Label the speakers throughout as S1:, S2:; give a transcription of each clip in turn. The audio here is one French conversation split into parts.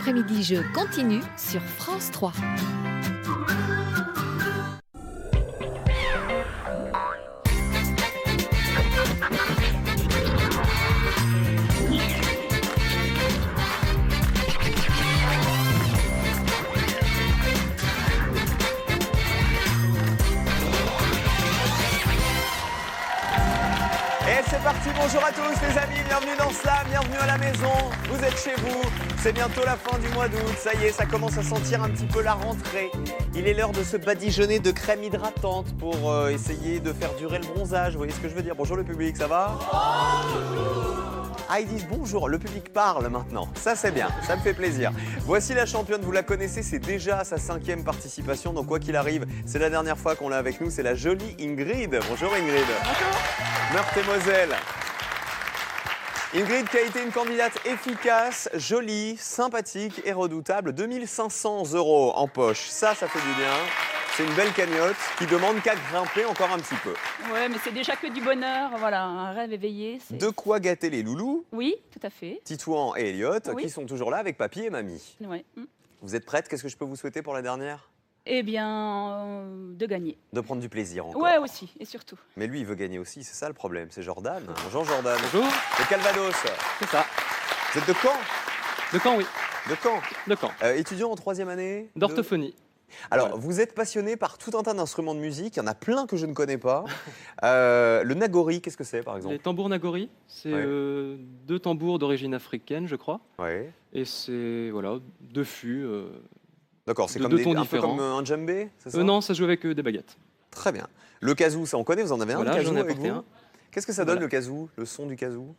S1: l'après-midi jeu continue sur France 3.
S2: Et c'est parti, bonjour à tous les amis, bienvenue dans Slam, bienvenue à la maison, vous êtes chez vous, c'est bientôt la fin du mois d'août, ça y est, ça commence à sentir un petit peu la rentrée. Il est l'heure de se badigeonner de crème hydratante pour essayer de faire durer le bronzage, vous voyez ce que je veux dire? Bonjour le public, ça va? Ah, ils disent bonjour, le public parle maintenant, ça c'est bien, ça me fait plaisir. Voici la championne, vous la connaissez, c'est déjà sa 5e participation, donc quoi qu'il arrive, c'est la dernière fois qu'on l'a avec nous, c'est la jolie Ingrid. Bonjour Ingrid. Bonjour. Meurthe-et-Moselle. Ingrid qui a été une candidate efficace, jolie, sympathique et redoutable, 2500 € en poche, ça fait du bien. C'est une belle cagnotte qui demande qu'à grimper encore un petit peu.
S3: Ouais, mais c'est déjà que du bonheur, voilà, un rêve éveillé.
S2: De quoi gâter les loulous.
S3: Oui, tout à fait.
S2: Titouan et Elliot,
S3: Oui.
S2: qui sont toujours là avec papy et mamie.
S3: Ouais.
S2: Vous êtes prêtes? Qu'est-ce que je peux vous souhaiter pour la dernière?
S3: Eh bien, de gagner.
S2: De prendre du plaisir encore.
S3: Ouais, aussi, et surtout.
S2: Mais lui, il veut gagner aussi, c'est ça le problème. C'est Jordan. Bonjour Jordan.
S4: Bonjour.
S2: De Calvados.
S4: C'est ça.
S2: Vous êtes de Caen?
S4: De Caen, oui.
S2: De Caen.
S4: De Caen.
S2: Étudiant en 3e année
S4: D'orthophonie.
S2: Alors,
S4: Voilà.
S2: vous êtes passionné par tout un tas d'instruments de musique. Il y en a plein que je ne connais pas. Le nagori, qu'est-ce que c'est par exemple?
S4: Les tambours nagori, c'est
S2: Ouais.
S4: 2 tambours d'origine africaine, je crois.
S2: Ouais.
S4: Et c'est, voilà, 2 fûts.
S2: D'accord, c'est
S4: De
S2: comme
S4: deux tons
S2: un peu
S4: différents.
S2: comme un djembé, c'est ça?
S4: Non, ça se joue avec des baguettes.
S2: Très bien. Le kazoo, ça on connaît, vous en avez un
S4: Voilà,
S2: de kazoo
S4: j'en ai
S2: avec
S4: apporté
S2: vous?
S4: un.
S2: Qu'est-ce que ça donne
S4: Voilà.
S2: le kazoo, le son du kazoo?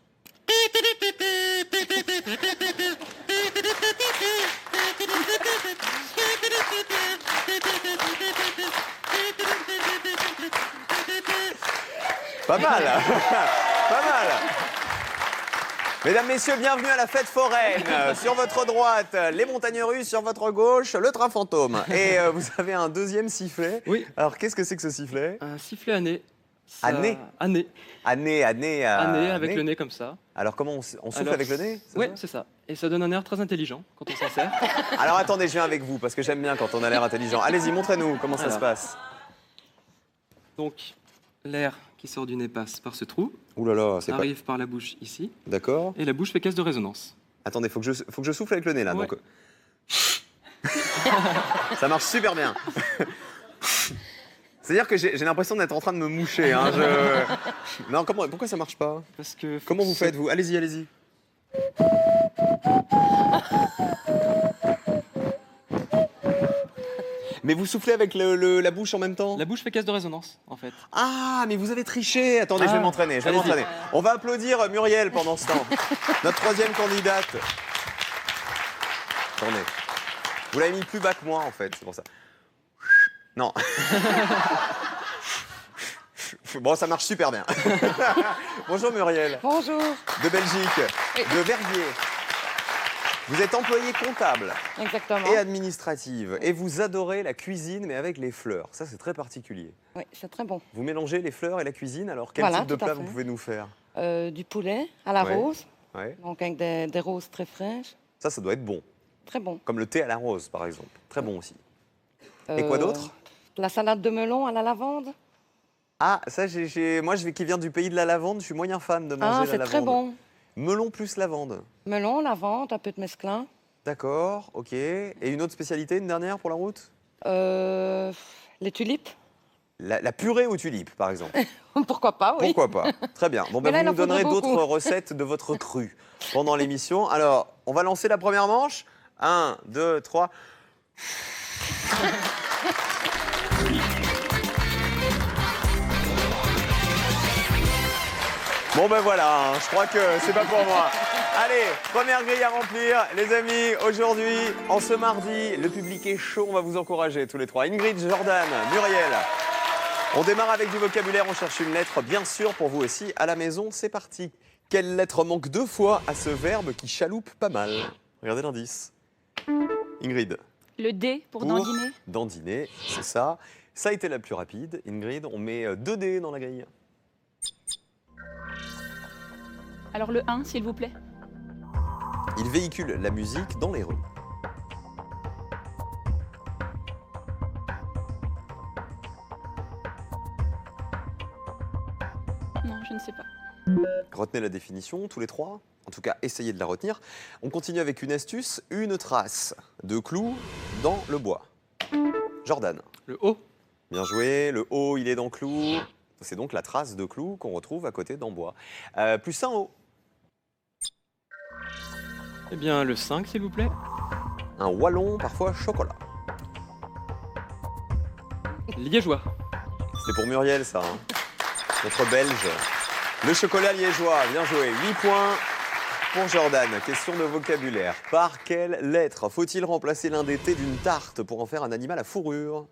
S2: Pas mal. Pas mal. Mesdames, messieurs, bienvenue à la fête foraine. Sur votre droite, les montagnes russes, sur votre gauche, le train fantôme. Et vous avez un deuxième sifflet.
S4: Oui.
S2: Alors, qu'est-ce que c'est que ce sifflet?
S4: Un sifflet à nez.
S2: À nez?
S4: À nez.
S2: À nez
S4: Avec le nez comme ça.
S2: Alors, comment on souffle
S4: Alors,
S2: avec le nez?
S4: Oui,
S2: ça
S4: c'est ça. Et ça donne un air très intelligent quand on s'en sert.
S2: Alors, attendez, je viens avec vous, parce que j'aime bien quand on a l'air intelligent. Allez-y, montrez-nous comment ça
S4: Alors.
S2: se passe.
S4: Donc, l'air qui sort du nez passe par ce trou,
S2: Ouh là là, c'est pas...
S4: arrive par la bouche ici,
S2: D'accord.
S4: et la bouche fait caisse de résonance.
S2: Attendez, faut que je souffle avec le nez, là.
S4: Ouais.
S2: Donc... Ça marche super bien. C'est-à-dire que j'ai l'impression d'être en train de me moucher. Hein. Non, pourquoi ça marche pas?
S4: Parce que
S2: Comment vous faites, vous? Allez-y, allez-y. Mais vous soufflez avec la bouche en même temps?
S4: La bouche fait caisse de résonance, en fait.
S2: Ah, mais vous avez triché. Attendez, je vais
S4: Ah,
S2: m'entraîner.
S4: allez-y.
S2: On va applaudir Muriel pendant ce temps. Notre 3e candidate. Attendez. Vous l'avez mis plus bas que moi, en fait. C'est pour ça. Non. Bon, ça marche super bien. Bonjour Muriel.
S5: Bonjour.
S2: De Belgique. De Verviers. Vous êtes employée comptable
S5: Exactement.
S2: et administrative. Et vous adorez la cuisine, mais avec les fleurs. Ça, c'est très particulier.
S5: Oui, c'est très bon.
S2: Vous mélangez les fleurs et la cuisine. Alors, quel
S5: Voilà,
S2: type de
S5: tout à
S2: plat
S5: fait.
S2: vous pouvez nous faire?
S5: Du poulet à la
S2: Ouais.
S5: rose,
S2: Ouais.
S5: donc avec des roses très fraîches.
S2: Ça doit être bon.
S5: Très bon.
S2: Comme le thé à la rose, par exemple. Très bon aussi. Et quoi d'autre?
S5: La salade de melon à la lavande.
S2: Ah, ça, moi, qui viens du pays de la lavande, je suis moyen fan de manger
S5: Ah,
S2: la
S5: c'est
S2: lavande.
S5: très bon.
S2: Melon plus lavande.
S5: Melon, lavande, un peu de mesclun.
S2: D'accord, ok. Et une autre spécialité, une dernière pour la route?
S5: Les tulipes.
S2: La purée aux tulipes, par exemple.
S5: Pourquoi pas, oui.
S2: Pourquoi pas? Très bien. Bon,
S5: Mais là,
S2: vous
S5: il en
S2: nous donnerez
S5: faudrait
S2: d'autres
S5: beaucoup.
S2: recettes de votre cru pendant l'émission. Alors, on va lancer la première manche. 1, 2, 3. Bon ben voilà, hein, je crois que c'est pas pour moi. Allez, première grille à remplir. Les amis, aujourd'hui, en ce mardi, le public est chaud, on va vous encourager tous les trois. Ingrid, Jordan, Muriel. On démarre avec du vocabulaire, on cherche une lettre, bien sûr, pour vous aussi. À la maison, c'est parti. Quelle lettre manque 2 fois à ce verbe qui chaloupe pas mal? Regardez l'indice. Ingrid.
S3: Le D pour dandiner.
S2: Dandiner, c'est ça. Ça a été la plus rapide. Ingrid, on met 2 dés dans la grille.
S3: Alors le 1, s'il vous plaît.
S2: Il véhicule la musique dans les rues. Retenez la définition, tous les trois. En tout cas, essayez de la retenir. On continue avec une astuce, une trace de clou dans le bois. Jordan.
S4: Le haut.
S2: Bien joué. Le haut, il est dans clou. C'est donc la trace de clou qu'on retrouve à côté d'en-bois. Plus un haut.
S4: Eh bien, le 5, s'il vous plaît.
S2: Un wallon, parfois chocolat.
S4: Liégeois.
S2: C'était pour Muriel, ça. Hein. Notre Belge. Le chocolat liégeois, bien joué. 8 points pour Jordan. Question de vocabulaire. Par quelle lettre faut-il remplacer l'un des T d'une tarte pour en faire un animal à fourrure?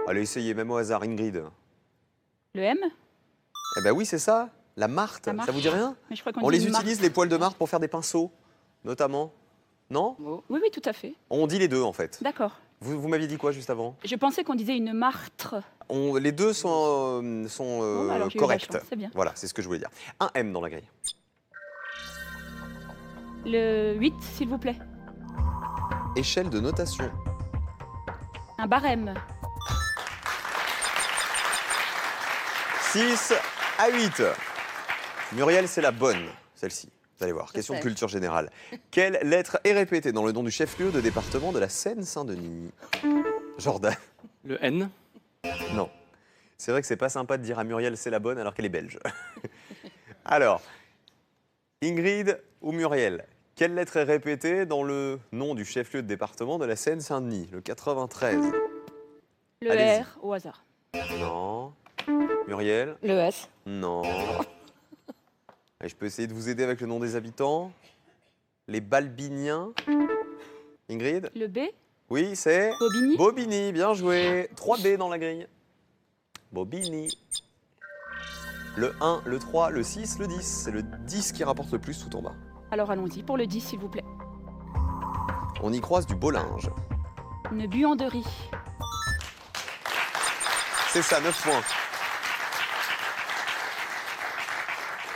S2: Allez, essayez, même au hasard, Ingrid.
S3: Le M?
S2: Eh ben oui, c'est ça. La marthe.
S3: La marthe.
S2: Ça vous dit rien?
S3: Mais je crois qu'on
S2: On
S3: dit
S2: les
S3: une marque.
S2: utilise, les poils de marthe, pour faire des pinceaux, notamment. Non?
S3: Oui, oui, tout à fait.
S2: On dit les deux, en fait.
S3: D'accord.
S2: Vous m'aviez dit quoi juste avant?
S3: Je pensais qu'on disait une martre.
S2: Les deux sont
S3: Bon, alors j'ai eu la
S2: corrects.
S3: chance, c'est bien.
S2: Voilà, c'est ce que je voulais dire. Un M dans la grille.
S3: Le 8, s'il vous plaît.
S2: Échelle de notation.
S3: Un barème.
S2: 6 à 8. Muriel, c'est la bonne, celle-ci. Vous allez voir, question de
S5: sais.
S2: culture générale. Quelle lettre est répétée dans le nom du chef-lieu de département de la Seine-Saint-Denis? Jordan.
S4: Le N.
S2: Non. C'est vrai que c'est pas sympa de dire à Muriel c'est la bonne alors qu'elle est belge. Alors, Ingrid ou Muriel, quelle lettre est répétée dans le nom du chef-lieu de département de la Seine-Saint-Denis, le 93?
S3: Le
S2: Allez-y.
S3: R au hasard.
S2: Non. Muriel?
S5: Le S.
S2: Non. Et je peux essayer de vous aider avec le nom des habitants. Les Balbiniens. Ingrid?
S3: Le B,
S2: Oui, c'est
S3: Bobigny.
S2: Bobigny, bien joué. 3B dans la grille. Bobigny. Le 1, le 3, le 6, le 10. C'est le 10 qui rapporte le plus tout en bas.
S3: Alors allons-y pour le 10, s'il vous plaît.
S2: On y croise du beau linge.
S3: Une buanderie.
S2: C'est ça, 9 points.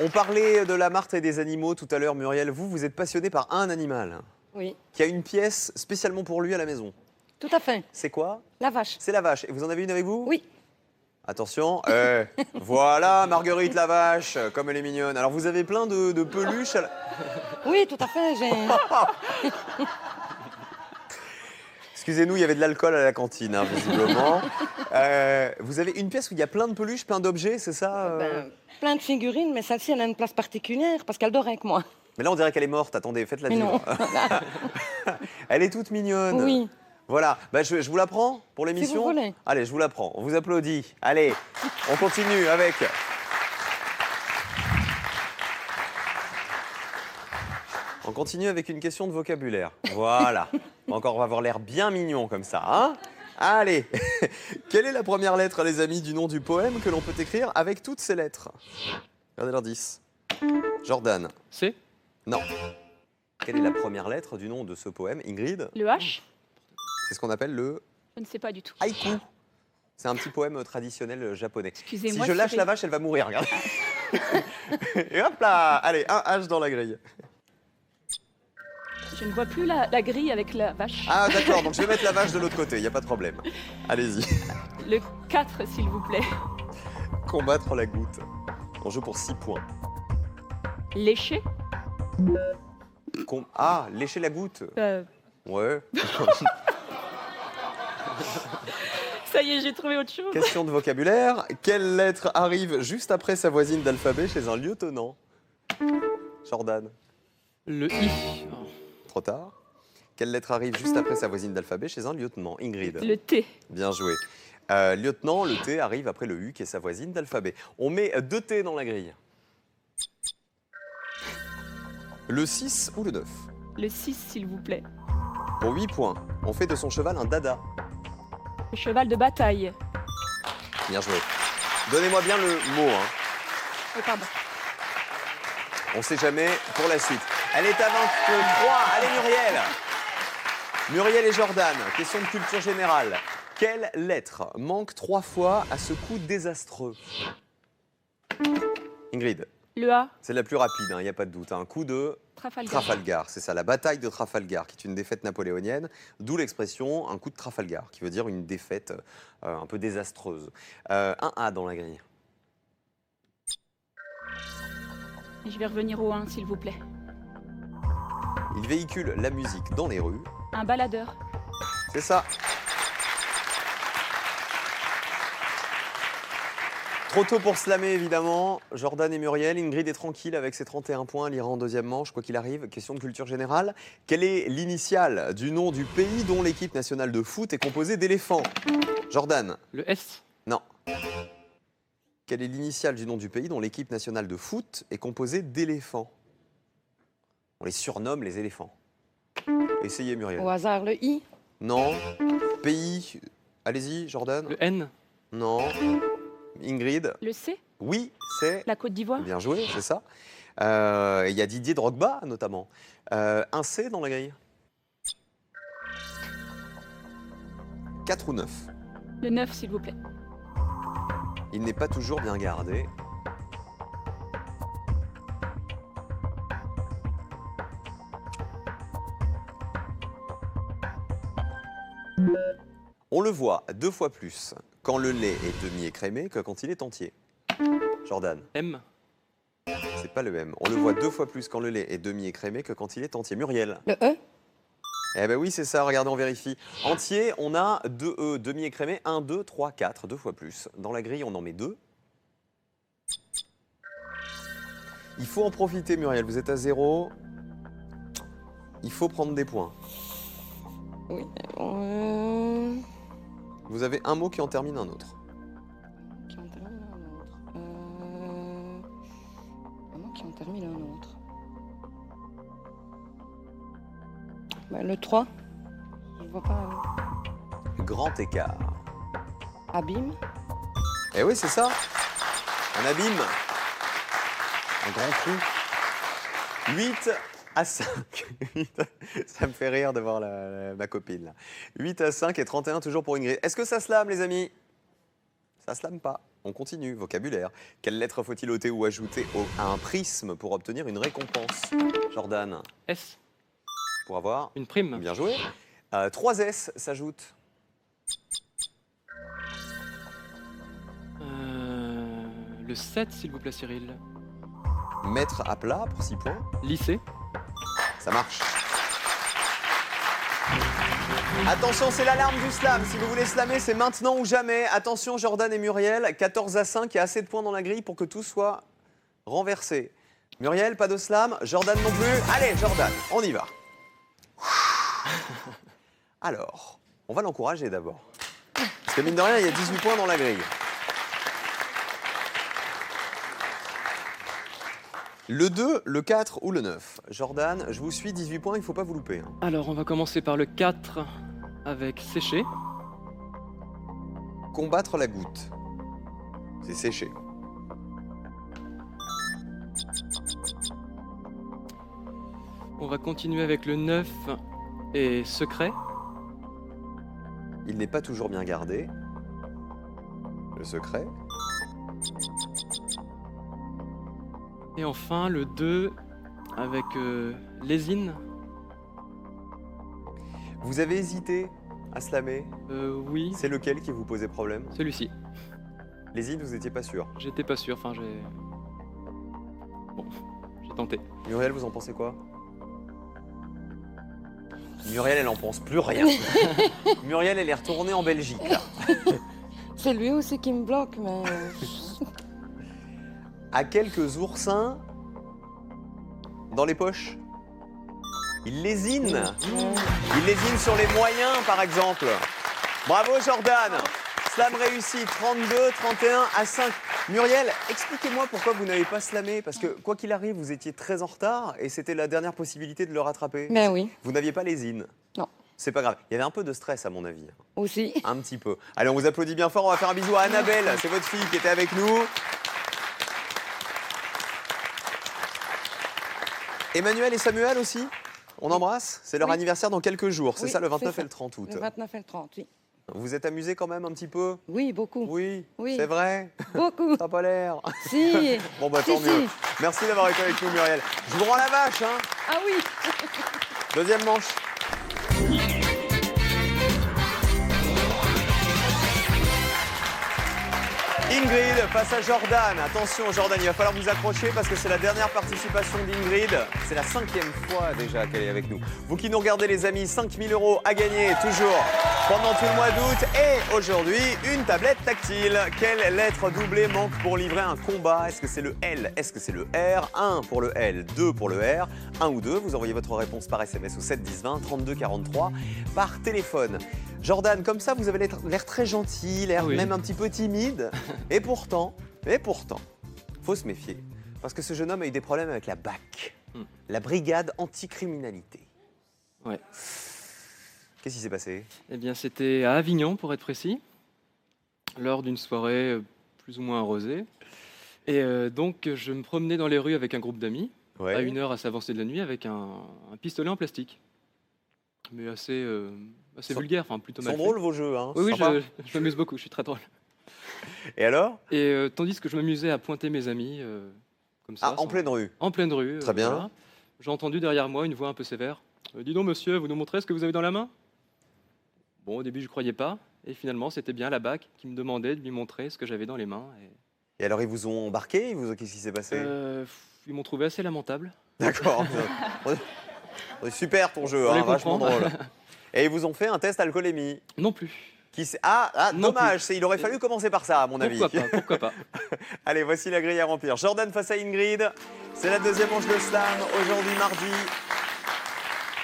S2: On parlait de la marthe et des animaux tout à l'heure, Muriel. Vous êtes passionné par un animal
S5: Oui,
S2: qui a une pièce spécialement pour lui à la maison.
S5: tout à fait.
S2: C'est quoi?
S5: La vache.
S2: C'est la vache. Et vous en avez une avec vous?
S5: Oui.
S2: Attention. Voilà, Marguerite la vache, comme elle est mignonne. Alors, vous avez plein de peluches.
S5: Oui, tout à fait.
S2: Excusez-nous, il y avait de l'alcool à la cantine, hein, visiblement. Vous avez une pièce où il y a plein de peluches, plein d'objets, c'est ça
S5: Plein de figurines, mais celle-ci, elle a une place particulière parce qu'elle dort avec moi.
S2: Mais là, on dirait qu'elle est morte. Attendez, faites-la
S5: Mais
S2: vivre.
S5: non.
S2: Elle est toute mignonne.
S5: Oui.
S2: Voilà. Bah, je vous la prends pour l'émission?
S5: Si vous voulez.
S2: Allez, je vous la prends. On vous applaudit. Allez, on continue avec... On continue avec une question de vocabulaire. Voilà. Encore, on va avoir l'air bien mignon comme ça. Hein? Allez. Quelle est la première lettre, les amis, du nom du poème que l'on peut écrire avec toutes ces lettres? Regardez l'indice. Jordan.
S4: C.
S2: Non. Quelle est la première lettre du nom de ce poème, Ingrid?
S3: Le H,
S2: C'est ce qu'on appelle le
S3: je ne sais pas du tout.
S2: haïku. C'est un petit poème traditionnel japonais. Si
S3: Excusez-moi.
S2: je lâche
S3: Cyril.
S2: la vache, elle va mourir, regardez. Et hop là. Allez, un H dans la grille.
S3: Je ne vois plus la grille avec la vache.
S2: Ah d'accord, donc je vais mettre la vache de l'autre côté, il n'y a pas de problème. Allez-y.
S3: Le 4, s'il vous plaît.
S2: Combattre la goutte. On joue pour 6 points.
S3: Lécher.
S2: Ah, lécher la goutte. Ouais.
S3: Ça y est, j'ai trouvé autre chose.
S2: Question de vocabulaire. Quelle lettre arrive juste après sa voisine d'alphabet chez un lieutenant? Jordan.
S4: Le I. Oh.
S2: Trop tard. Quelle lettre arrive juste après sa voisine d'alphabet chez un lieutenant? Ingrid.
S3: Le T.
S2: Bien joué. Lieutenant, le T arrive après le U qui est sa voisine d'alphabet. On met 2 T dans la grille. Le 6 ou le 9?
S3: Le 6, s'il vous plaît.
S2: Pour 8 points, on fait de son cheval un dada.
S3: Le cheval de bataille.
S2: Bien joué. Donnez-moi bien le mot. Hein.
S3: Oh, pardon.
S2: On sait jamais pour la suite. Elle est à 23. Allez Muriel. Muriel et Jordan, question de culture générale. Quelle lettre manque 3 fois à ce coup désastreux? Ingrid,
S3: Le A.
S2: c'est la plus rapide, il n'y a pas de doute. Un coup de
S3: Trafalgar.
S2: Trafalgar, c'est ça, la bataille de Trafalgar, qui est une défaite napoléonienne, d'où l'expression un coup de Trafalgar, qui veut dire une défaite un peu désastreuse. Un A dans la grille.
S3: Je vais revenir au 1, s'il vous plaît.
S2: Il véhicule la musique dans les rues.
S3: Un baladeur.
S2: C'est ça. Trop tôt pour slammer, évidemment. Jordan et Muriel. Ingrid est tranquille avec ses 31 points. Elle ira en deuxième manche, quoi qu'il arrive. Question de culture générale. Quelle est l'initiale du nom du pays dont l'équipe nationale de foot est composée d'éléphants? Jordan.
S4: Le S.
S2: Non. Quelle est l'initiale du nom du pays dont l'équipe nationale de foot est composée d'éléphants? On les surnomme les éléphants. Essayez, Muriel.
S5: Au hasard, le I.
S2: Non. Pays. Allez-y, Jordan.
S4: Le N.
S2: Non. Ingrid.
S3: Le C.
S2: Oui, c'est.
S3: La Côte d'Ivoire.
S2: Bien joué, c'est ça. Il y a Didier Drogba, notamment. Un C dans la grille. 4 ou 9.
S3: Le 9, s'il vous plaît.
S2: Il n'est pas toujours bien gardé. On le voit 2 fois plus quand le lait est demi-écrémé que quand il est entier. Jordan.
S4: M.
S2: C'est pas le M. On le voit 2 fois plus quand le lait est demi-écrémé que quand il est entier. Muriel.
S5: Le E.
S2: Eh ben oui, c'est ça. Regardez, on vérifie. Entier, on a 2 E. Demi-écrémé, 1, 2, 3, 4. 2 fois plus. Dans la grille, on en met 2. Il faut en profiter, Muriel. Vous êtes à 0. Il faut prendre des points.
S5: Oui.
S2: Vous avez un mot qui en termine un autre.
S5: Qui en termine un autre. Un mot qui en termine un autre. Bah, le 3. Je vois pas.
S2: Grand écart.
S5: Abîme.
S2: Eh oui, c'est ça. Un abîme. Un grand trou. 8 à 5. Ça me fait rire de voir ma copine. Là. 8 à 5 et 31 toujours pour Ingrid. Est-ce que ça slame, les amis? Ça slame pas. On continue. Vocabulaire. Quelle lettre faut-il ôter ou ajouter à un prisme pour obtenir une récompense? Jordan.
S4: S.
S2: Pour avoir
S4: Une prime.
S2: bien joué. 3 S s'ajoutent.
S4: Le 7, s'il vous plaît, Cyril.
S2: Mettre à plat pour 6 points.
S4: Lycée.
S2: Ça marche. Attention, c'est l'alarme du slam. Si vous voulez slammer, c'est maintenant ou jamais. Attention, Jordan et Muriel, 14 à 5, il y a assez de points dans la grille pour que tout soit renversé. Muriel, pas de slam. Jordan non plus. Allez, Jordan, on y va. Alors, on va l'encourager d'abord. Parce que mine de rien, il y a 18 points dans la grille. Le 2, le 4 ou le 9. Jordan, je vous suis, 18 points, il ne faut pas vous louper. Hein.
S4: Alors, on va commencer par le 4 avec sécher.
S2: Combattre la goutte. C'est sécher.
S4: On va continuer avec le 9 et secret.
S2: Il n'est pas toujours bien gardé. Le secret.
S4: Et enfin, le 2 avec lésine.
S2: Vous avez hésité à slammer.
S4: Oui,
S2: C'est lequel qui vous posait problème?
S4: celui-ci.
S2: Les îles, vous n'étiez pas sûr.
S4: J'étais pas sûr, enfin j'ai... Bon, j'ai tenté.
S2: Muriel, vous en pensez quoi? Muriel, elle en pense plus rien. Muriel, elle est retournée en Belgique. Là.
S5: C'est lui aussi qui me bloque, mais.
S2: À quelques oursins dans les poches. Il lésine. Il lésine sur les moyens, par exemple. Bravo, Jordan. Slam réussi, 32, 31 à 5. Muriel, expliquez-moi pourquoi vous n'avez pas slamé. Parce que, quoi qu'il arrive, vous étiez très en retard et c'était la dernière possibilité de le rattraper.
S5: Ben oui,
S2: Vous n'aviez pas lésine.
S5: Non.
S2: C'est pas grave. Il y avait un peu de stress, à mon avis.
S5: aussi.
S2: Un petit peu. Allez, on vous applaudit bien fort. On va faire un bisou à Annabelle. C'est votre fille qui était avec nous. Emmanuel et Samuel aussi. On embrasse. C'est leur
S5: Oui.
S2: anniversaire dans quelques jours. C'est
S5: Oui,
S2: ça, le
S5: c'est
S2: 29
S5: ça.
S2: et le 30 août.
S5: Le 29 et le 30, oui.
S2: Vous vous êtes amusés quand même un petit peu?
S5: Oui, beaucoup.
S2: Oui,
S5: Oui.
S2: c'est vrai.
S5: Beaucoup.
S2: Ça n'a pas l'air.
S5: Si.
S2: Bon, bah
S5: Si,
S2: tant mieux.
S5: si.
S2: Merci d'avoir été avec nous, Muriel. Je vous rends la vache, hein.
S5: Ah oui.
S2: Deuxième manche. Ingrid face à Jordan. Attention Jordan, il va falloir vous accrocher parce que c'est la dernière participation d'Ingrid. C'est la 5e fois déjà qu'elle est avec nous. Vous qui nous regardez les amis, 5 000 € à gagner toujours pendant tout le mois d'août. Et aujourd'hui, une tablette tactile. Quelle lettre doublée manque pour livrer un combat? Est-ce que c'est le L? Est-ce que c'est le R? 1 pour le L, 2 pour le R. 1 ou 2, vous envoyez votre réponse par SMS au 7 10 20, 32 43 par téléphone. Jordan, comme ça, vous avez l'air très gentil, l'air même un petit peu timide. Et pourtant, faut se méfier. Parce que ce jeune homme a eu des problèmes avec la BAC, la brigade anticriminalité.
S4: Ouais.
S2: Qu'est-ce qui s'est passé?
S4: Eh bien, c'était à Avignon, pour être précis, lors d'une soirée plus ou moins arrosée. Et donc, je me promenais dans les rues avec un groupe d'amis, à 1h assez avancée de la nuit, avec un pistolet en plastique. Mais assez vulgaire, enfin plutôt mal fait.
S2: Ils sont drôles vos jeux, hein?
S4: Oui, je m'amuse beaucoup, je suis très drôle.
S2: Et alors?
S4: Et tandis que je m'amusais à pointer mes amis, comme ça.
S2: En pleine rue?
S4: En pleine rue.
S2: Très bien.
S4: Voilà. J'ai entendu derrière moi une voix un peu sévère. Dis donc monsieur, vous nous montrez ce que vous avez dans la main? Bon, au début je ne croyais pas, et finalement c'était bien la BAC qui me demandait de lui montrer ce que j'avais dans les mains.
S2: Et alors ils vous ont embarqué? Qu'est-ce qui s'est passé?
S4: Ils m'ont trouvé assez lamentable.
S2: D'accord. Super ton jeu, hein, vachement drôle. Et ils vous ont fait un test alcoolémie?
S4: Non plus.
S2: Dommage, il aurait fallu commencer par ça à mon avis.
S4: Pourquoi pas.
S2: Allez, voici la grille à remplir. Jordan face à Ingrid, c'est la deuxième manche de slam, aujourd'hui mardi.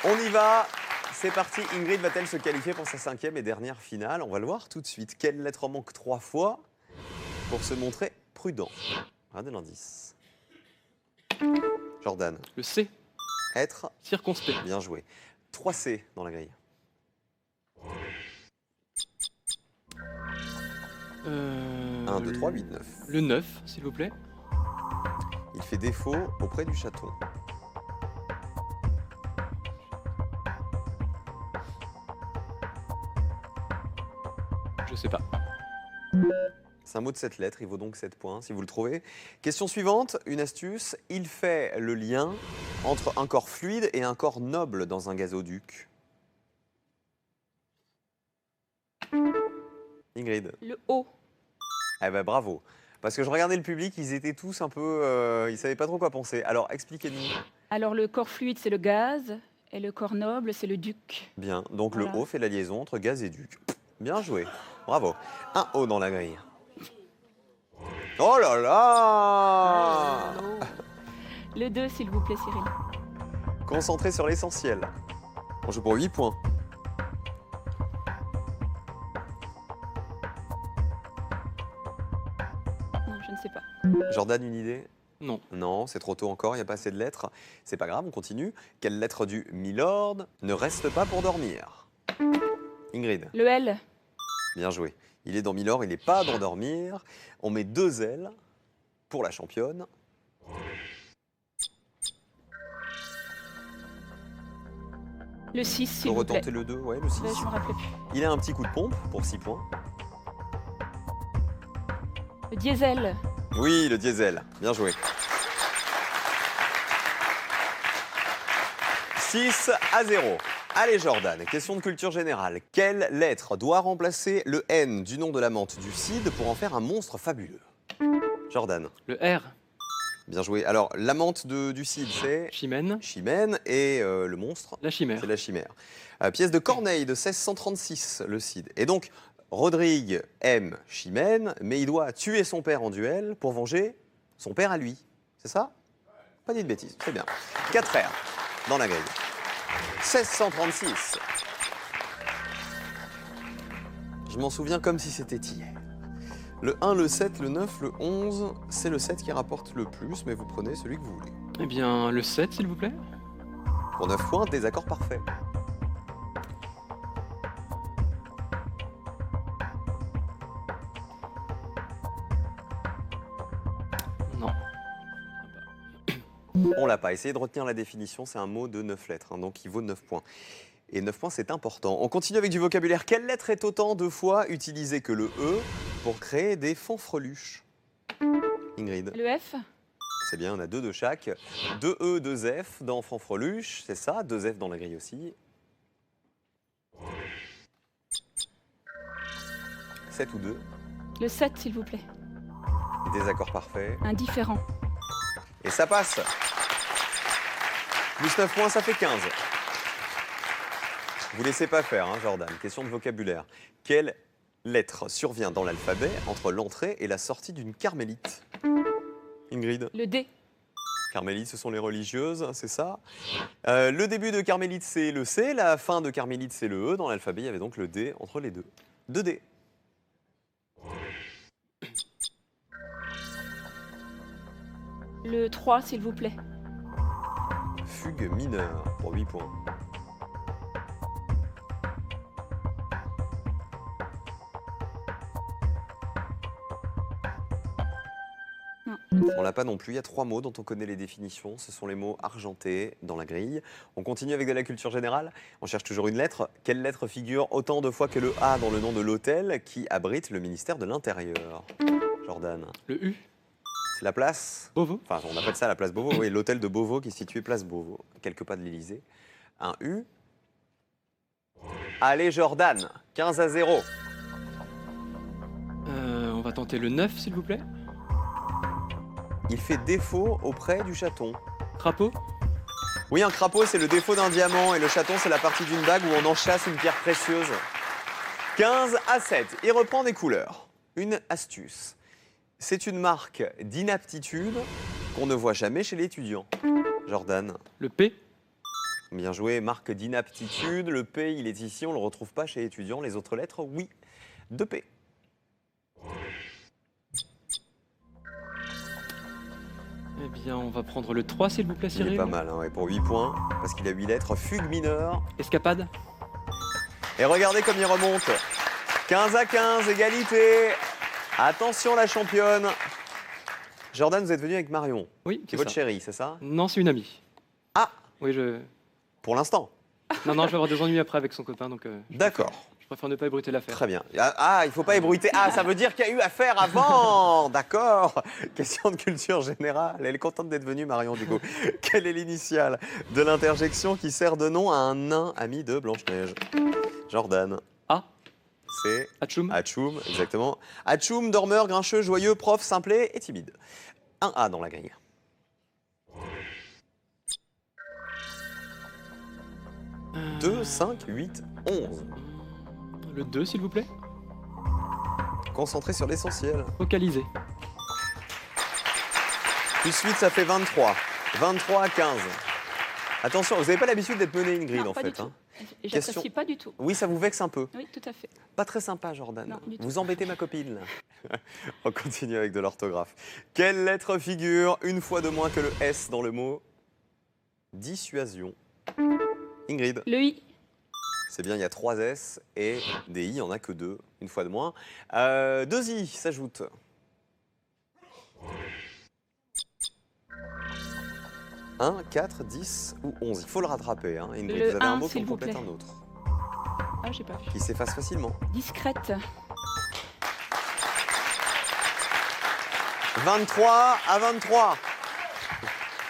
S2: On y va, c'est parti. Ingrid va-t-elle se qualifier pour sa 5e et dernière finale? On va le voir tout de suite. Quelle lettre manque 3 fois pour se montrer prudent? Regardez l'indice. Jordan.
S4: Le C.
S2: Être
S4: circonspect.
S2: Bien joué. 3 C dans la grille. 1, 2, 3, 8, 9.
S4: Le 9, s'il vous plaît.
S2: Il fait défaut auprès du château.
S4: Je sais pas.
S2: C'est un mot de 7 lettres, il vaut donc 7 points si vous le trouvez. Question suivante, une astuce. Il fait le lien entre un corps fluide et un corps noble dans un gazoduc. Ingrid.
S3: Le O.
S2: Eh ben bravo. Parce que je regardais le public, ils étaient tous un peu... ils ne savaient pas trop quoi penser. Alors expliquez-nous.
S3: Alors le corps fluide, c'est le gaz, et le corps noble, c'est le duc.
S2: Bien, donc
S3: voilà.
S2: Le O fait la liaison entre gaz et duc. Bien joué, bravo. Un O dans la grille. Oh là là!
S3: Le 2, s'il vous plaît, Cyril.
S2: Concentré sur l'essentiel. On joue pour 8 points.
S3: Non, je ne sais pas.
S2: Jordan, une idée?
S4: Non.
S2: Non, c'est trop tôt encore, il n'y a pas assez de lettres. C'est pas grave, on continue. Quelle lettre du Milord ne reste pas pour dormir? Ingrid.
S3: Le L.
S2: Bien joué. Il est dans Milord, il n'est pas dans dormir. On met 2 L pour la championne.
S3: Le 6, s'il vous plaît.
S2: Retenter le 2, ouais, le 6.
S3: Je me rappelais plus.
S2: Il a un petit coup de pompe pour 6 points.
S3: Le diesel.
S2: Oui, le diesel. Bien joué. 6-0. Allez Jordan, question de culture générale. Quelle lettre doit remplacer le N du nom de la menthe du Cid pour en faire un monstre fabuleux? Jordan.
S4: Le R.
S2: Bien joué. Alors, la menthe du Cid, c'est...
S4: Chimène.
S2: Chimène. Et le monstre?
S4: La chimère.
S2: C'est la chimère. Pièce de Corneille de 1636, le Cid. Et donc, Rodrigue aime Chimène, mais il doit tuer son père en duel pour venger son père à lui. C'est ça? Pas dit de bêtises. Très bien. 4 R dans la grille. 1636. Je m'en souviens comme si c'était hier. Le 1, le 7, le 9, le 11, c'est le 7 qui rapporte le plus, mais vous prenez celui que vous voulez.
S4: Eh bien, le 7, s'il vous plaît.
S2: Pour 9 points, désaccord parfait.
S4: Non.
S2: On l'a pas. Essayez de retenir la définition, c'est un mot de 9 lettres, hein, donc il vaut 9 points. Et 9 points, c'est important. On continue avec du vocabulaire. Quelle lettre est autant de fois utilisée que le E pour créer des fanfreluches? Ingrid.
S3: Le F.
S2: C'est bien, on a 2 de chaque. 2 E, 2 F dans fanfreluche, c'est ça. 2 F dans la grille aussi. 7 ou 2.
S3: Le 7, s'il vous plaît.
S2: Désaccord parfait.
S3: Indifférent.
S2: Et ça passe. Plus 9 points, ça fait 15. Vous laissez pas faire, hein, Jordan. Question de vocabulaire. Quelle lettre survient dans l'alphabet entre l'entrée et la sortie d'une carmélite? Ingrid?
S3: Le D.
S2: Carmélite, ce sont les religieuses, c'est ça. Le début de carmélite, c'est le C. La fin de carmélite, c'est le E. Dans l'alphabet, il y avait donc le D entre les deux. 2D.
S3: Le 3, s'il vous plaît.
S2: Fugue mineure pour 8 points.
S3: Non.
S2: On l'a pas non plus. Il y a 3 mots dont on connaît les définitions. Ce sont les mots argentés dans la grille. On continue avec de la culture générale. On cherche toujours une lettre. Quelle lettre figure autant de fois que le A dans le nom de l'hôtel qui abrite le ministère de l'Intérieur? Jordan.
S4: Le U.
S2: C'est la place
S4: Beauvau.
S2: Enfin, on appelle ça la place Beauvau. Oui, l'hôtel de Beauvau qui est situé place Beauvau, quelques pas de l'Élysée. Un U. Allez, Jordan. 15-0.
S4: On va tenter le 9, s'il vous plaît.
S2: Il fait défaut auprès du chaton.
S4: Crapaud.
S2: Oui, un crapaud, c'est le défaut d'un diamant et le chaton, c'est la partie d'une bague où on enchâsse une pierre précieuse. 15-7. Il reprend des couleurs. Une astuce. C'est une marque d'inaptitude qu'on ne voit jamais chez l'étudiant. Jordan.
S4: Le P.
S2: Bien joué, marque d'inaptitude. Le P, il est ici, on ne le retrouve pas chez l'étudiant. Les autres lettres, oui. 2P.
S4: Eh bien, on va prendre le 3, s'il vous plaît,
S2: Il
S4: Cyril.
S2: est pas mal, hein, ouais, pour 8 points, parce qu'il a 8 lettres. Fugue mineure.
S4: Escapade.
S2: Et regardez comme il remonte. 15-15, égalité. Attention la championne. Jordan, vous êtes venu avec Marion,
S4: Oui,
S2: qui est
S4: c'est
S2: votre
S4: ça.
S2: chérie, c'est ça?
S4: Non, c'est une amie.
S2: Ah,
S4: Oui, je...
S2: pour l'instant.
S4: Non, je vais avoir des ennuis après avec son copain, donc
S2: D'accord,
S4: je préfère ne pas ébruiter l'affaire.
S2: très bien. Ah, il ne faut pas ébruiter. Ah, ça veut dire qu'il y a eu affaire avant. D'accord. Question de culture générale. Elle est contente d'être venue, Marion, du coup. Quelle est l'initiale de l'interjection qui sert de nom à un nain ami de Blanche-Neige? Jordan.
S4: A.
S2: C'est
S4: Atchoum.
S2: Atchoum, exactement. Atchoum, dormeur, grincheux, joyeux, prof, simplet et timide. Un A dans la grille.
S4: Euh,
S2: 2, 5, 8, 11.
S4: Le 2, s'il vous plaît.
S2: Concentré sur l'essentiel.
S4: Focalisé.
S2: Plus 8, ça fait 23. 23 à 15. Attention, vous n'avez pas l'habitude d'être mené Ingrid,
S3: Non,
S2: en
S3: pas
S2: fait.
S3: du tout.
S2: Hein.
S3: J'apprécie
S2: Question-
S3: pas du tout.
S2: Oui, ça vous vexe un peu.
S3: Oui, tout à fait.
S2: Pas très sympa, Jordan.
S3: Non, du tout.
S2: Vous embêtez ma copine. Là. On continue avec de l'orthographe. Quelle lettre figure une fois de moins que le S dans le mot dissuasion? Ingrid.
S3: Le I.
S2: C'est bien, il y a 3 S et des I, il n'y en a que 2, une fois de moins. 2 I s'ajoutent. « 1, 4, 10 ou 11 ». Il faut le rattraper, hein, Ingrid.
S3: Le
S2: Vous avez un
S3: 1,
S2: mot qui
S3: s'il
S2: en
S3: vous
S2: complète
S3: plaît.
S2: un autre,
S3: Ah, j'ai pas vu.
S2: qui s'efface facilement.
S3: Discrète.
S2: 23 à 23.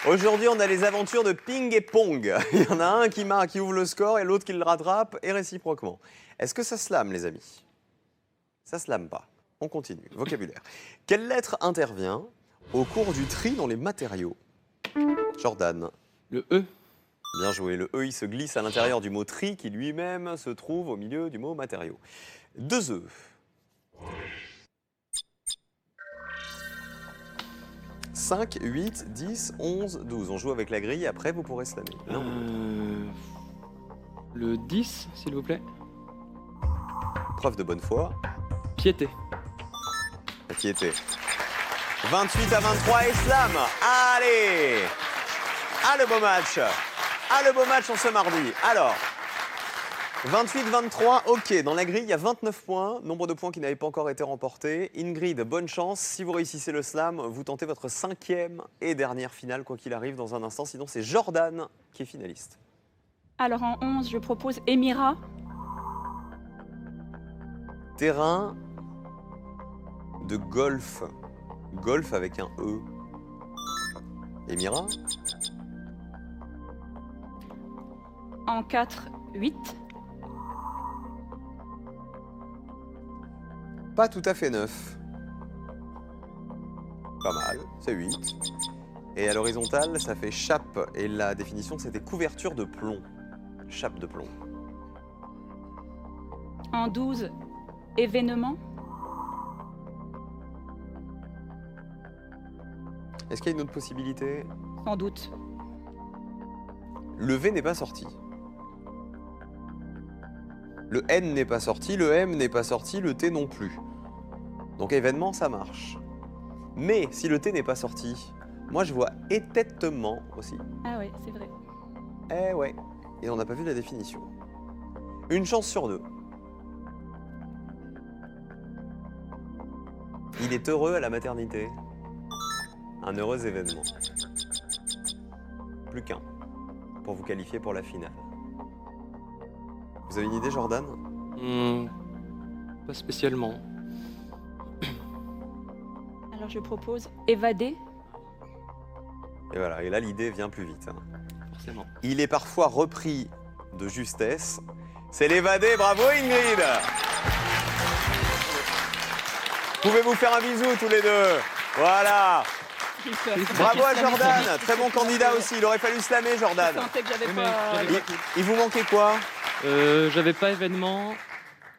S2: Aujourd'hui, on a les aventures de ping et pong. Il y en a un qui marque, qui ouvre le score et l'autre qui le rattrape, et réciproquement. Est-ce que ça se lame, les amis? Ça se lame pas. On continue. Vocabulaire. Quelle lettre intervient au cours du tri dans les matériaux? Jordan.
S4: Le E.
S2: Bien joué. Le E, il se glisse à l'intérieur du mot tri qui lui-même se trouve au milieu du mot matériaux. 2 E. 5, 8, 10, 11, 12. On joue avec la grille, après vous pourrez slammer. L'un ou l'autre.
S4: Le 10, s'il vous plaît.
S2: Preuve de bonne foi.
S4: Piété.
S2: La piété. 28 à 23 et slam. Allez. Ah, le beau match. Ah, le beau match en ce mardi. Alors, 28-23, ok. Dans la grille, il y a 29 points. Nombre de points qui n'avaient pas encore été remportés. Ingrid, bonne chance. Si vous réussissez le slam, vous tentez votre 5e et dernière finale, quoi qu'il arrive, dans un instant. Sinon, c'est Jordan qui est finaliste.
S3: Alors en 11, je propose Émirat.
S2: Terrain de golf. Golf avec un E. Émirat.
S3: En 4, 8.
S2: Pas tout à fait neuf. Pas mal, c'est 8. Et à l'horizontale, ça fait chape. Et la définition, c'était couverture de plomb. Chape de plomb.
S3: En 12, événement.
S2: Est-ce qu'il y a une autre possibilité?
S3: Sans doute.
S2: Le V n'est pas sorti. Le N n'est pas sorti, le M n'est pas sorti, le T non plus. Donc événement, ça marche. Mais si le T n'est pas sorti, moi je vois étêtement aussi.
S3: Ah ouais, c'est vrai.
S2: Eh ouais, et on n'a pas vu la définition. Une chance sur 2. Il est heureux à la maternité. Un heureux événement. Plus qu'un pour vous qualifier pour la finale. Vous avez une idée, Jordan?
S4: Pas spécialement.
S3: Alors je propose évader.
S2: Et voilà, et là l'idée vient plus vite.
S4: Forcément.
S2: Il est parfois repris de justesse. C'est l'évadé, bravo Ingrid! Pouvez-vous faire un bisou tous les deux? Voilà! Bravo à Jordan, très bon candidat aussi. Il aurait fallu slammer, Jordan.
S3: Je sentais que j'avais
S4: Oui, mais
S3: pas...
S4: j'avais
S2: Il vous manquait quoi?
S4: J'avais pas événement.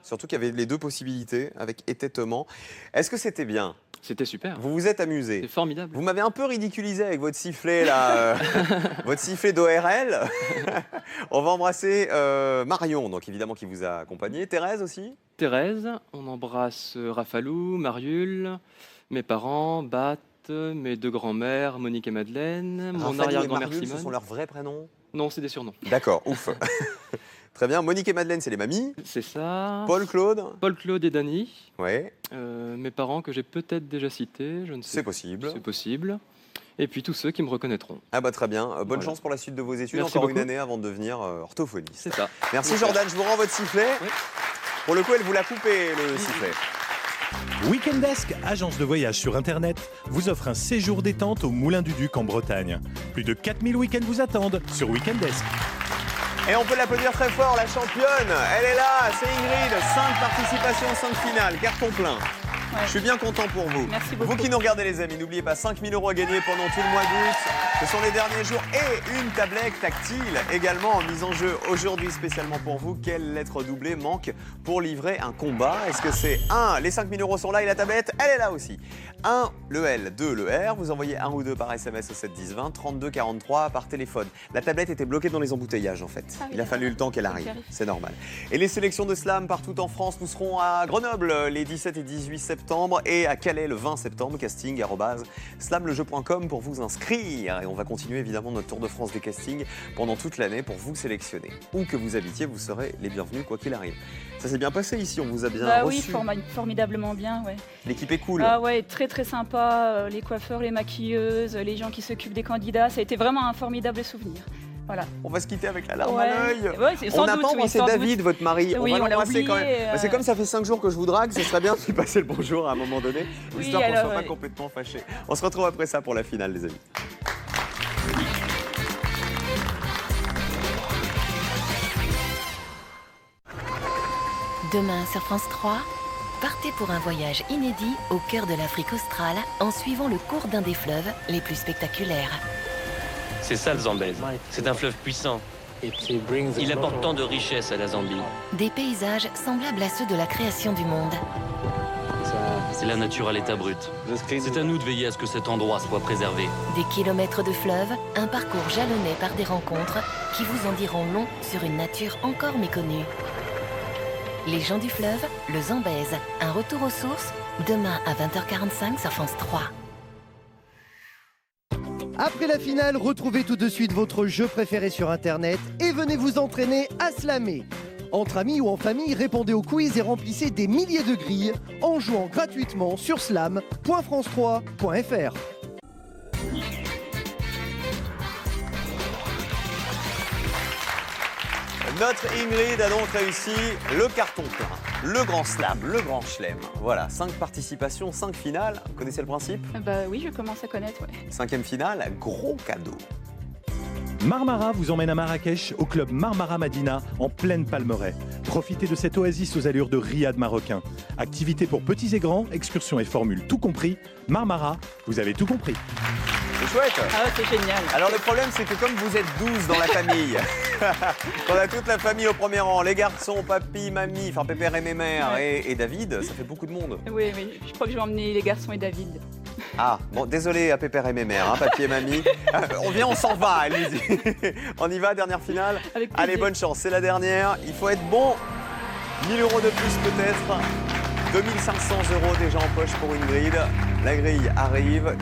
S2: Surtout qu'il y avait les deux possibilités avec étêtement. Est-ce que c'était bien?
S4: C'était super.
S2: Vous vous êtes amusé?
S4: C'est formidable.
S2: Vous m'avez un peu ridiculisé avec votre sifflet là, votre sifflet d'ORL. On va embrasser Marion, donc évidemment qui vous a accompagné. Thérèse aussi?
S4: Thérèse, on embrasse Rafalou, Mariul, mes parents, Bat, mes deux grands-mères, Monique et Madeleine, mon
S2: Rafalou
S4: arrière-grand-mère
S2: et Mariul,
S4: Simone.
S2: ce sont leurs vrais prénoms?
S4: Non, c'est des surnoms.
S2: D'accord, ouf. Très bien. Monique et Madeleine, c'est les mamies.
S4: C'est ça.
S2: Paul-Claude?
S4: Paul-Claude et Dany.
S2: Ouais,
S4: Mes parents que j'ai peut-être déjà cités, je ne sais
S2: c'est possible.
S4: C'est possible. Et puis tous ceux qui me reconnaîtront.
S2: Ah bah très bien. Bonne
S4: Voilà.
S2: chance pour la suite de vos études.
S4: Merci
S2: Encore une
S4: beaucoup.
S2: année avant de devenir orthophoniste.
S4: C'est ça.
S2: Merci Jordan, je vous rends votre sifflet.
S4: Oui.
S2: Pour le coup, elle vous l'a coupé le sifflet.
S6: Weekendesk, agence de voyage sur Internet, vous offre un séjour détente au Moulin du Duc en Bretagne. Plus de 4000 week-ends vous attendent sur Weekendesk.
S2: Et on peut l'applaudir très fort, la championne. Elle est là, c'est Ingrid. 5 participations, 5 finales, carton plein.
S3: Ouais.
S2: Je suis bien content pour vous.
S3: Merci beaucoup.
S2: Vous qui nous regardez les amis, n'oubliez pas 5 000 € à gagner pendant tout le mois d'août. Ce sont les derniers jours et une tablette tactile également en mise en jeu aujourd'hui spécialement pour vous. Quelle lettre doublée manque pour livrer un combat? Est-ce que c'est 1, les 5 000 € sont là et la tablette, elle est là aussi. 1, le L, 2, le R. Vous envoyez 1 ou 2 par SMS au 7 10 20, 32 43 par téléphone. La tablette était bloquée dans les embouteillages en fait.
S3: Ah oui,
S2: Il a fallu le temps qu'elle arrive.
S3: J'arrive.
S2: C'est normal. Et les sélections de slam partout en France, nous serons à Grenoble les 17 et 18 septembre et à Calais le 20 septembre. Casting @slamlejeu.com pour vous inscrire. Et on va continuer évidemment notre tour de France des castings pendant toute l'année pour vous sélectionner. Où que vous habitiez, vous serez les bienvenus quoi qu'il arrive. Ça s'est bien passé ici, on vous a bien
S3: Bah oui,
S2: reçu.
S3: formidablement bien, ouais.
S2: L'équipe est cool.
S3: Ah ouais, très très sympa, les coiffeurs, les maquilleuses, les gens qui s'occupent des candidats, ça a été vraiment un formidable souvenir. Voilà.
S2: On va se quitter avec la larme
S3: Ouais.
S2: à l'œil.
S3: Ouais, c'est sans
S2: On n'a
S3: doute,
S2: pas
S3: oui,
S2: embrassé
S3: sans
S2: David,
S3: doute.
S2: votre mari.
S3: Oui,
S2: on va
S3: on l'a
S2: l'embrasser quand même.
S3: oublié,
S2: Bah, c'est comme ça fait 5 jours que je vous drague, ce serait bien de lui passer le bonjour à un moment donné,
S3: Oui,
S2: histoire qu'on ne
S3: alors,
S2: soit pas
S3: ouais.
S2: complètement fâché. On se retrouve après ça pour la finale, les amis.
S1: Demain sur France 3, partez pour un voyage inédit au cœur de l'Afrique australe en suivant le cours d'un des fleuves les plus spectaculaires.
S7: C'est ça le Zambèze. C'est un fleuve puissant. Il apporte tant de richesses à la Zambie.
S1: Des paysages semblables à ceux de la création du monde.
S7: C'est la nature à l'état brut. C'est à nous de veiller à ce que cet endroit soit préservé.
S1: Des kilomètres de fleuve, un parcours jalonné par des rencontres qui vous en diront long sur une nature encore méconnue. Les gens du fleuve, le Zambèze, un retour aux sources, demain à 20h45 sur France 3.
S8: Après la finale, retrouvez tout de suite votre jeu préféré sur Internet et venez vous entraîner à slammer. Entre amis ou en famille, répondez au quiz et remplissez des milliers de grilles en jouant gratuitement sur slam.france3.fr.
S2: Notre Ingrid a donc réussi le carton plein, le grand slam, le grand chelem. Voilà, 5 participations, 5 finales. Vous connaissez le principe?
S3: Bah oui, je commence à connaître, ouais.
S2: 5e finale, gros cadeau.
S6: Marmara vous emmène à Marrakech au club Marmara Madina en pleine Palmeraie. Profitez de cette oasis aux allures de riad marocain. Activités pour petits et grands, excursions et formules tout compris. Marmara, vous avez tout compris.
S2: C'est chouette.
S3: Ah ouais, c'est génial.
S2: Alors le problème, c'est que comme vous êtes 12 dans la famille, on a toute la famille au premier rang, les garçons, papy, mamie, enfin pépère et mémère et David, ça fait beaucoup de monde.
S3: Oui, je crois que je vais emmener les garçons et David.
S2: Ah, bon, désolé à pépère et mémère, hein, papy et mamie. On vient, on s'en va, elle lui dit. On y va, dernière finale. Allez, bonne chance, c'est la dernière. Il faut être bon. 1 000 € de plus peut-être. 2 500 € déjà en poche pour Ingrid. La grille arrive.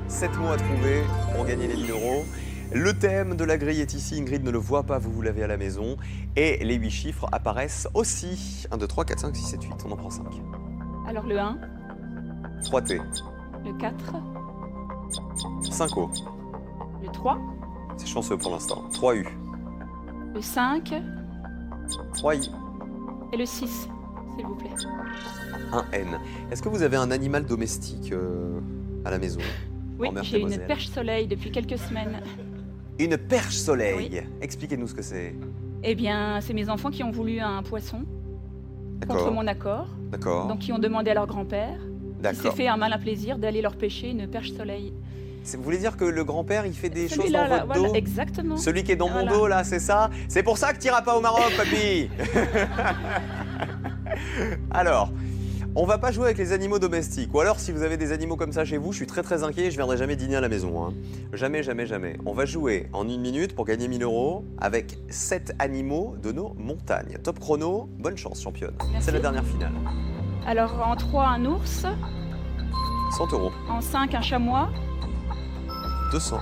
S2: 7 mots à trouver pour gagner les 1 000 €. Le thème de la grille est ici, Ingrid ne le voit pas, vous l'avez à la maison. Et les 8 chiffres apparaissent aussi. 1, 2, 3, 4, 5, 6, 7, 8, on en prend 5.
S3: Alors le 1,
S2: 3T.
S3: le 4,
S2: 5 O.
S3: le 3,
S2: C'est chanceux pour l'instant. 3 U.
S3: le 5
S2: 3 I.
S3: et le 6, s'il vous plaît.
S2: 1 N. Est-ce que vous avez un animal domestique à la maison?
S3: Oui,
S2: Grand-mère
S3: j'ai une
S2: demoiselle.
S3: perche soleil depuis quelques semaines.
S2: Une perche soleil. Expliquez-nous ce que c'est.
S3: Eh bien, c'est mes enfants qui ont voulu un poisson contre
S2: D'accord.
S3: mon accord.
S2: D'accord.
S3: Donc, qui ont demandé à leur grand-père, qui s'est
S2: D'accord.
S3: fait un malin plaisir d'aller leur pêcher une perche soleil.
S2: Vous voulez dire que le grand-père, il fait des choses
S3: Celui-là,
S2: dans
S3: là,
S2: votre
S3: voilà,
S2: dos?
S3: exactement.
S2: Celui qui est dans
S3: Voilà.
S2: mon dos, là, c'est ça? C'est pour ça que tu n'iras pas au Maroc, papy. Alors, on va pas jouer avec les animaux domestiques. Ou alors, si vous avez des animaux comme ça chez vous, je suis très très inquiet, je viendrai jamais dîner à la maison. Hein. Jamais, jamais, jamais. On va jouer en 1 minute pour gagner 1 000 € avec 7 animaux de nos montagnes. Top chrono, bonne chance, championne.
S3: Merci.
S2: C'est la dernière finale.
S3: Alors, en 3, un ours.
S2: 100 €.
S3: En 5, un chamois.
S2: 200.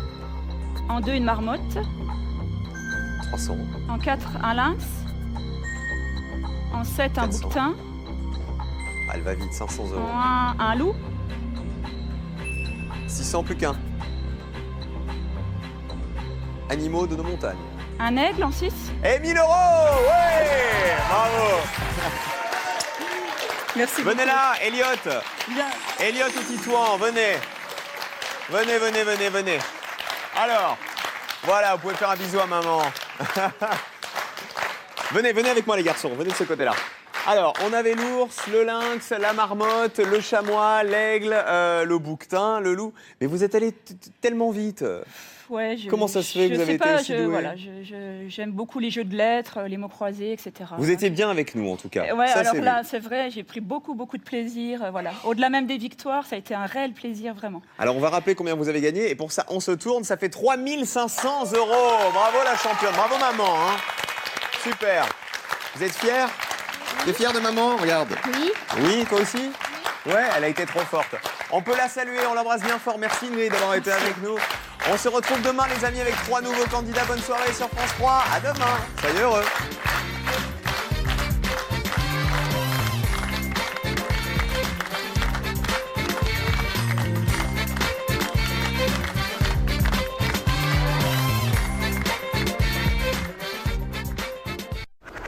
S3: En 2, une marmotte.
S2: 300.
S3: En 4, un lynx. En 7, un
S2: 400.
S3: bouquetin.
S2: Ah, elle va vite, 500 €.
S3: En 1, un loup.
S2: 600 plus qu'un. Animaux de nos montagnes.
S3: Un aigle en 6.
S2: Et 1 000 €. Ouais, bravo.
S3: Merci
S2: Venez là, Elliot.
S3: Bien.
S2: Elliot ou Titouan, venez. Venez, venez, venez, venez. Alors, voilà, vous pouvez faire un bisou à maman. Venez, venez avec moi les garçons, venez de ce côté-là. Alors, on avait l'ours, le lynx, la marmotte, le chamois, l'aigle, le bouquetin, le loup. Mais vous êtes allés tellement vite.
S3: Ouais,
S2: Comment ça se fait que vous avez été aussi doué?
S3: Voilà, j'aime beaucoup les jeux de lettres, les mots croisés, etc.
S2: Vous étiez bien avec nous en tout cas.
S3: Ouais,
S2: Ça,
S3: alors
S2: c'est
S3: là,
S2: vu.
S3: c'est vrai, j'ai pris beaucoup de plaisir. Voilà. Au-delà même des victoires, ça a été un réel plaisir, vraiment.
S2: Alors, on va rappeler combien vous avez gagné. Et pour ça, on se tourne. Ça fait 3 500 €. Bravo la championne. Bravo maman. Hein. Super. Vous êtes fiers? T'es fière de maman? Regarde.
S9: Oui.
S2: Oui, toi aussi? Ouais, elle a été trop forte. On peut la saluer, on l'embrasse bien fort. Merci Ingrid d'avoir été avec nous. On se retrouve demain les amis avec 3 nouveaux candidats. Bonne soirée sur France 3. À demain. Soyez heureux.